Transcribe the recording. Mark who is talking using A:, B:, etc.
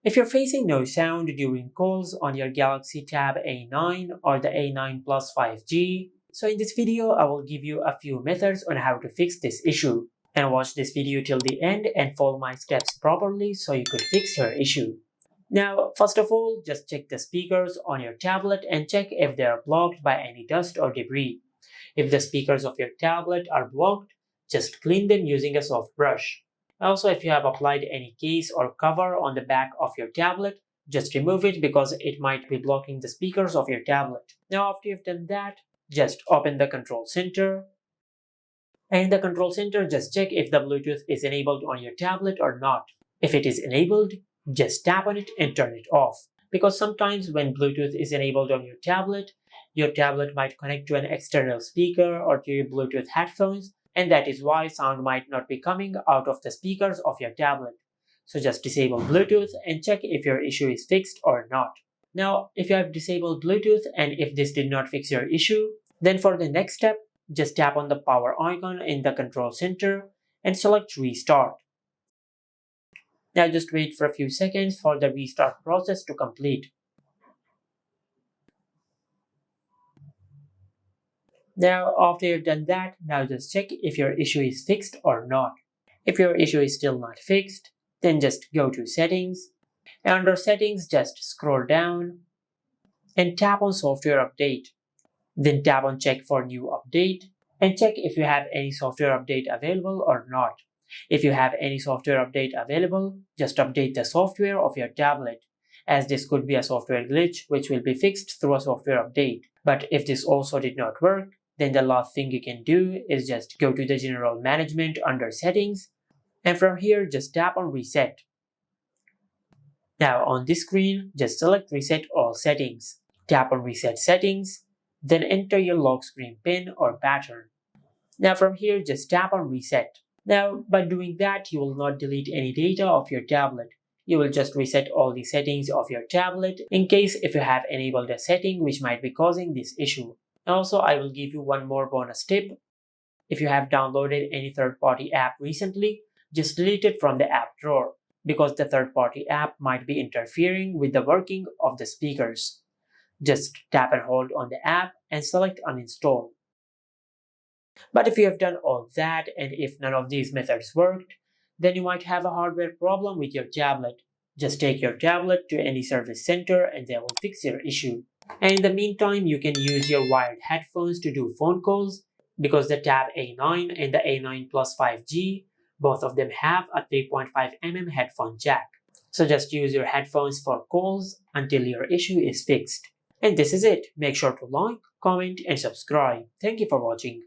A: If you're facing no sound during calls on your Galaxy Tab A9 or the A9 Plus 5G, so in this video I will give you a few methods on how to fix this issue. And watch this video till the end and follow my steps properly so you could fix your issue. Now, first of all, just check the speakers on your tablet and check if they are blocked by any dust or debris. If the speakers of your tablet are blocked, just clean them using a soft brush. Also, if you have applied any case or cover on the back of your tablet, just remove it because it might be blocking the speakers of your tablet. Now, after you've done that, just open the control center. And in the control center, just check if the Bluetooth is enabled on your tablet or not. If it is enabled, just tap on it and turn it off. Because sometimes when Bluetooth is enabled on your tablet might connect to an external speaker or to your Bluetooth headphones, and that is why sound might not be coming out of the speakers of your tablet. So just disable Bluetooth and check if your issue is fixed or not. Now, if you have disabled Bluetooth and if this did not fix your issue, then for the next step, just tap on the power icon in the control center and select restart. Now just wait for a few seconds for the restart process to complete. Now after you've done that, now just check if your issue is fixed or not. If your issue is still not fixed, then just go to settings, and under settings just scroll down and tap on software update. Then tap on check for new update and check if you have any software update available or not. If you have any software update available, just update the software of your tablet, as this could be a software glitch which will be fixed through a software update. But if this also did not work, then the last thing you can do is just go to the general management under settings, and from here just tap on reset. Now on this screen, just select reset all settings. Tap on reset settings, then enter your lock screen pin or pattern. Now from here just tap on reset. Now by doing that you will not delete any data of your tablet. You will just reset all the settings of your tablet in case if you have enabled a setting which might be causing this issue. Also, I will give you one more bonus tip. If you have downloaded any third-party app recently, just delete it from the app drawer because the third-party app might be interfering with the working of the speakers. Just tap and hold on the app and select uninstall. But if you have done all that and if none of these methods worked, then you might have a hardware problem with your tablet. Just take your tablet to any service center and they will fix your issue. And in the meantime, you can use your wired headphones to do phone calls because the Tab A9 and the A9 Plus 5G, both of them have a 3.5mm headphone jack. So just use your headphones for calls until your issue is fixed. And this is it. Make sure to like, comment and subscribe. Thank you for watching.